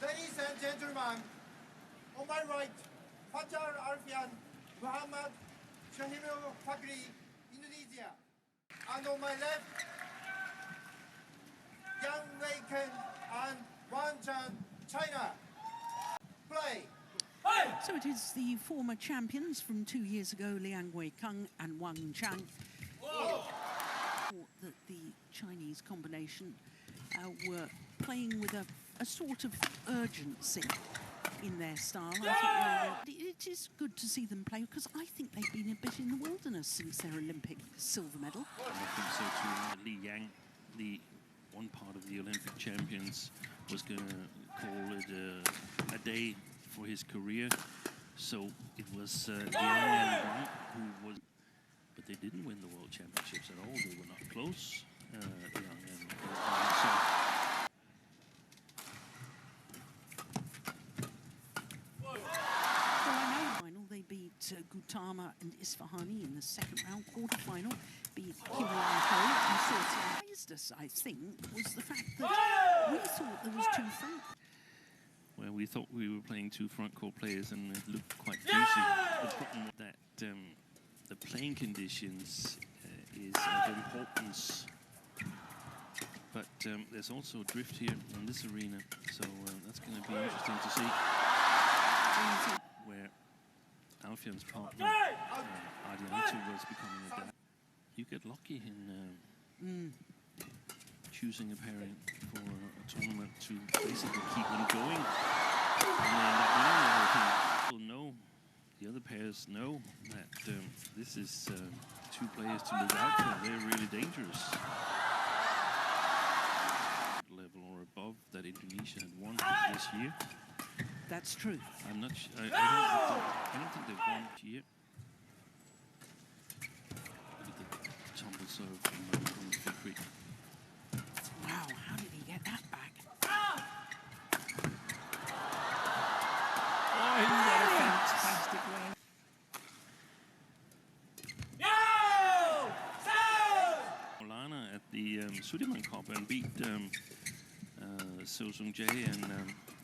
Ladies and gentlemen, on my right, Fajar ALFIAN, Muhammad, Shohibul FIKRI, Indonesia. And on my left, LIANG Wei Keng and WANG Chang, China. Play. So it is the former champions from 2 years ago, LIANG Wei Keng and WANG Chang. Thought that the Chinese combination were playing with a sort of urgency in their style. I think it is good to see them play because I think they've been a bit in the wilderness since their Olympic silver medal. I think so too. Li Yang, the one part of the Olympic champions, was going to call it a day for his career. So it was Liang and Wang who was, but they didn't win the World Championships at all. They were not close. Liang and Wang. So they beat Gautama and Isfahani in the second round quarterfinal, beat Himalayan Ho, and what surprised us, I think, was the fact that we thought there was two front. Well, we thought we were playing two front court players and it looked quite juicy. The problem was that the playing conditions is of importance. But there's also drift here in this arena, so that's going to be interesting to see. Where Alfian's partner, Adianto, was becoming a dad. You get lucky in choosing a pairing for a tournament to basically keep them going. And then that people know, the other pairs know that this is two players to look out for. They're really dangerous. Level or above that Indonesia had won this year. That's true. I'm not sure. I don't think they've won yet. Look at the tumble serve from FIKRI. Wow, how did he get that back? Oh, he got a fantastic way. Olana at the Sudirman Cup and beat So Sung Jae and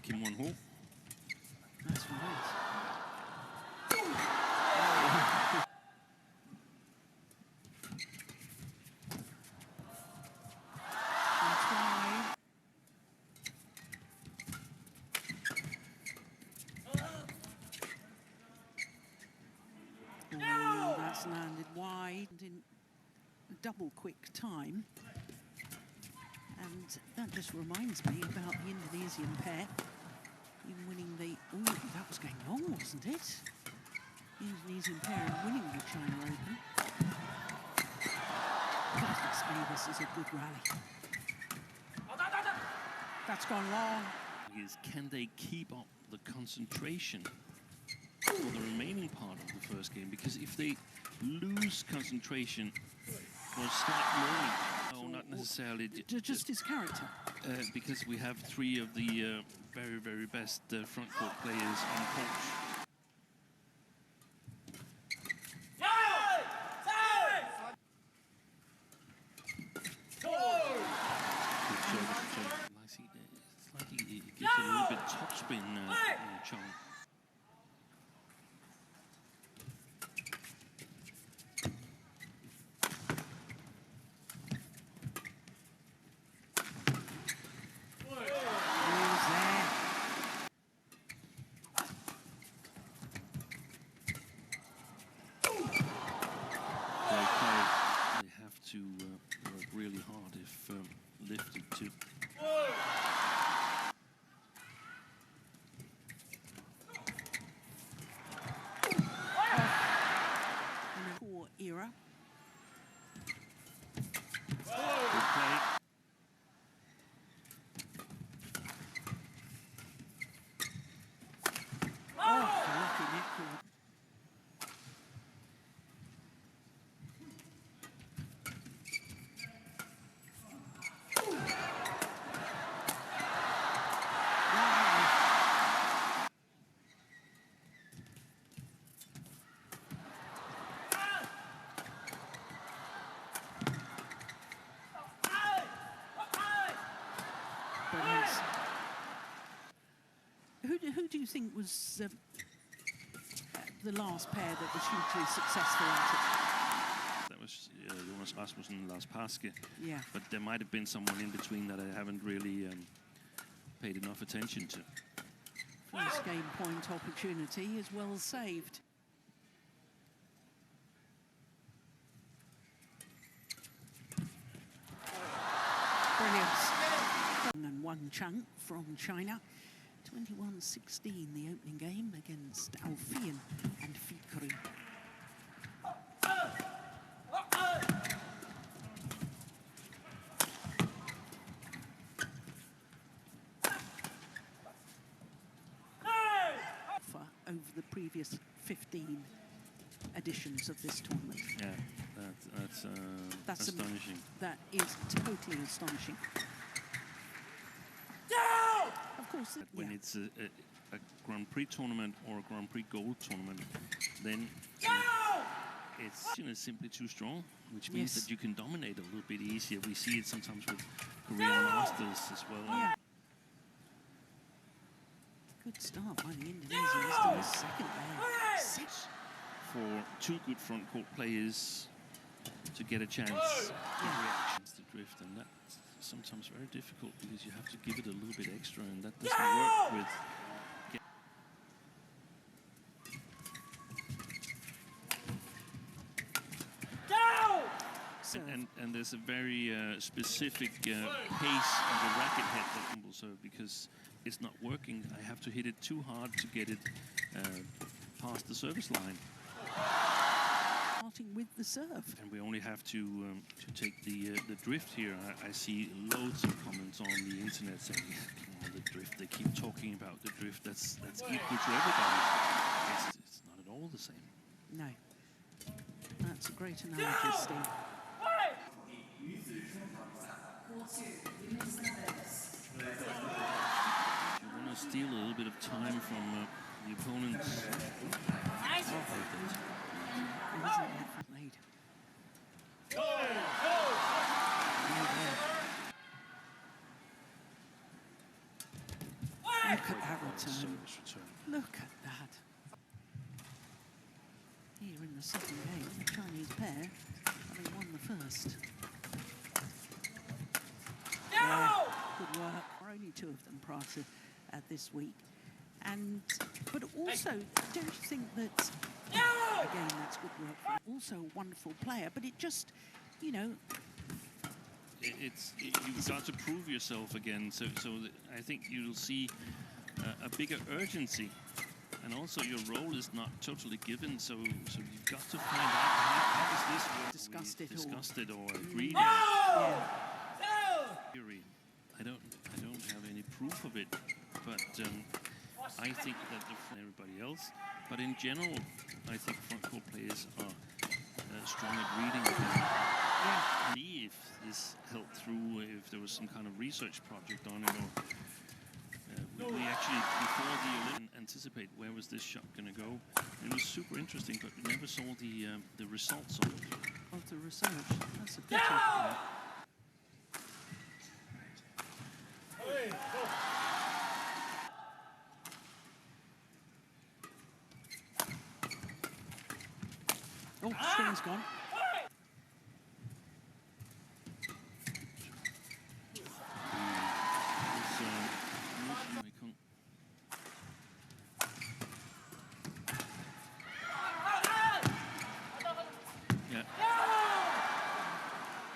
Kim Won Ho. That's right. Oh, that's landed wide in double quick time. And that just reminds me about the Indonesian pair. Even winning the... Oh, that was going long, wasn't it? The Indonesian pair winning the China Open. Goodness me, this is a good rally. That's gone long. Can they keep up the concentration for the remaining part of the first game? Because if they lose concentration or start rolling, not necessarily... Just his character. Because we have three of the very, very best front court players on coach. It's like he gives a little bit topspin, Chang. To work really hard if lifted to. In a poor era. Good play. Oh, lucky net. Who do you think was the last pair that was hugely successful at it? That was Jonas Rasmussen and Lars Paske. Yeah. But there might have been someone in between that I haven't really paid enough attention to. First game point opportunity is well saved. Brilliant. And Wang Chang from China. 21-16 the opening game against Alfian and Fikri. Over the previous 15 editions of this tournament. Yeah, that's astonishing. That is totally astonishing. Of course, when it's a Grand Prix tournament or a Grand Prix Gold tournament, then it's simply too strong, which means that you can dominate a little bit easier. We see it sometimes with Korean Masters as well. Yeah. Good start by the Indonesians in the second game. For two good front court players to get a chance to drift, and that's sometimes very difficult because you have to give it a little bit extra, and that doesn't work with. And there's a very specific pace of the racket head that can also, because it's not working, I have to hit it too hard to get it past the service line. Starting with the serve. And we only have to take the drift here. I see loads of comments on the internet saying, come on, the drift, they keep talking about the drift, that's equal to everybody. It's not at all the same. No. That's a great analogy, Steve. You want to steal a little bit of time from the opponent's lead. Look at that return. Look at that. Here in the second game, the Chinese pair having won the first. Good work. Only two of them prior to this week. But also, don't you think that, again, that's good work for also a wonderful player, but it just, you know... You've got to prove yourself again, so I think you'll see a bigger urgency. And also your role is not totally given, so you've got to find out how does this work. Discussed it or agreed. Theory. I don't have any proof of it, but I think that everybody else. But in general, I think front court players are strong at reading the game. Yeah. See if this helped through, if there was some kind of research project on it, or we actually, before the Olympics, anticipate where was this shot going to go. And it was super interesting, but we never saw the results of it. Of the research, that's a pity. Oh, string's gone. Yeah.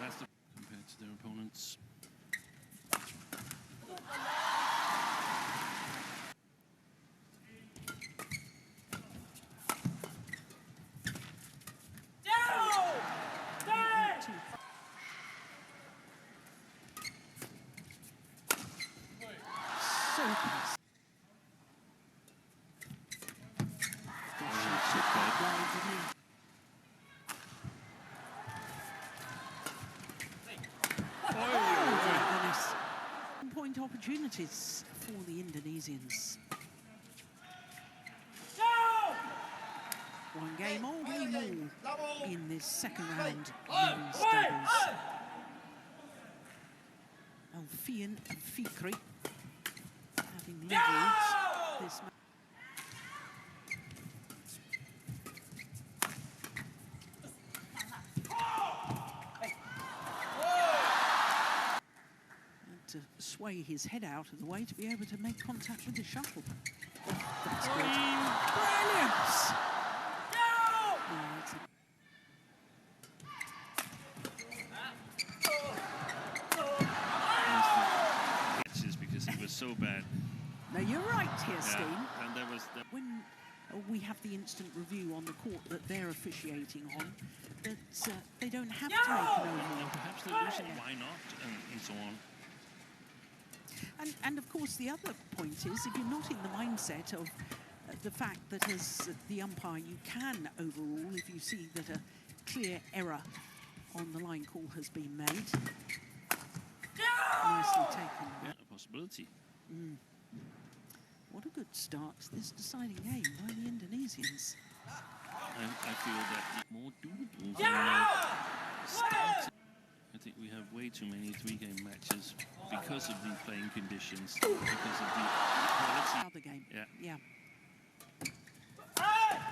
That's compared to their opponents. Point opportunities for the Indonesians. One game all in this second round of men's doubles. Alfian and Fikri having levels this match. To sway his head out of the way to be able to make contact with the shuttle. That's good. Brilliant! Because it was so bad. No, you're right here, Steen. And there was when we have the instant review on the court that they're officiating on, that they don't have to make an overall. Perhaps they're losing. Why not? And so on. And of course, the other point is, if you're not in the mindset of the fact that as the umpire you can overrule if you see that a clear error on the line call has been made. Nicely taken. Yeah, a possibility. What a good start to this deciding game by the Indonesians. I feel that more doable starts. I think we have way too many three-game matches because of the playing conditions, because of the quality. Other game. Yeah.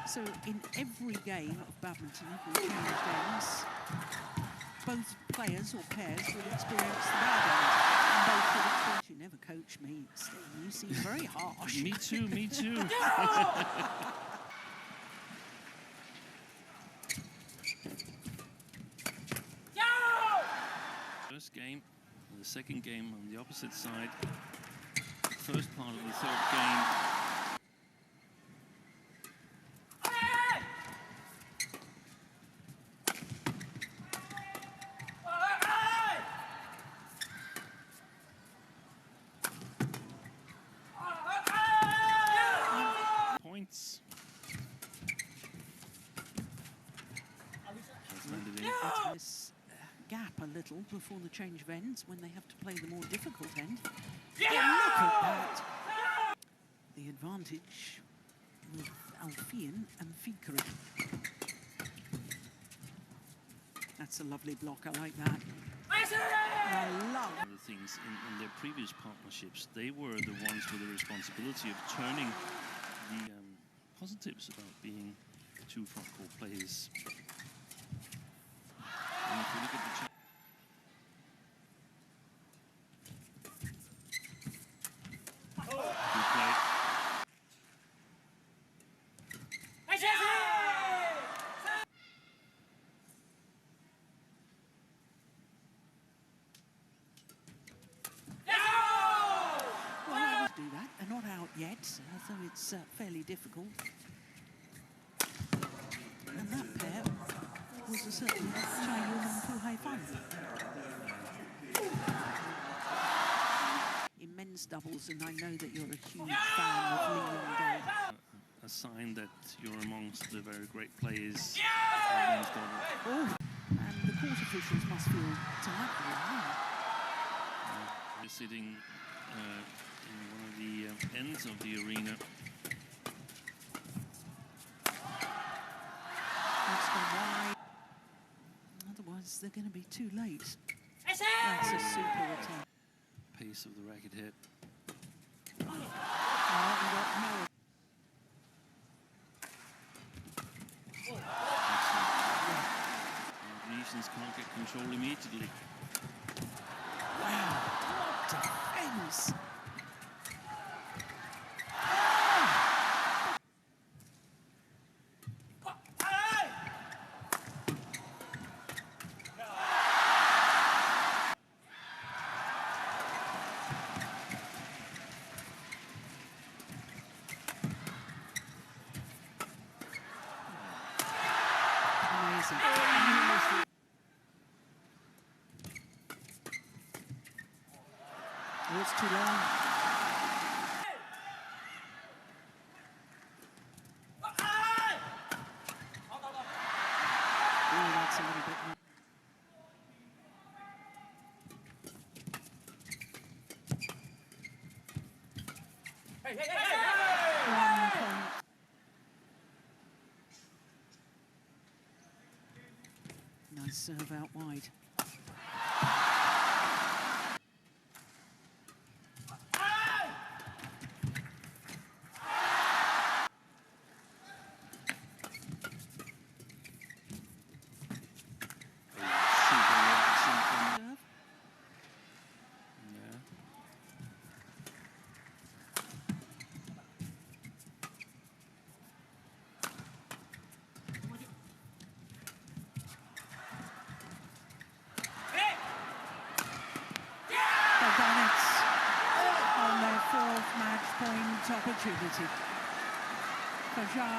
So in every game of badminton, if we change games, both players or pairs will experience the bad end. And both will experience. You never coach me, Steve. You seem very harsh. Me too. First game, the second game on the opposite side. First part of the third game. Points. This gap a little before the change of ends when they have to play the more difficult end. Yeah! Look at that! The advantage with Alfian and Fikri. That's a lovely block, I like that. I love One of the things in their previous partnerships, they were the ones with the responsibility of turning the positives about being two front court players. And if you look at the yet, so it's fairly difficult. And that pair was a certain Chaiyun and Puhai Fan. In men's doubles, and I know that you're a huge fan of LIANG Wei. A sign that you're amongst the very great players of men's doubles. Oh, and the court officials must feel delightful. We're sitting in one of the ends of the arena. That's gone wide. Otherwise, they're going to be too late. That's a super attempt. Pace of the racket head. Indonesians can't get control immediately. Wow, defense. Amazing. Oh, it's too long. Oh, that's a little bit more. Nice serve out wide. opportunity. Fajar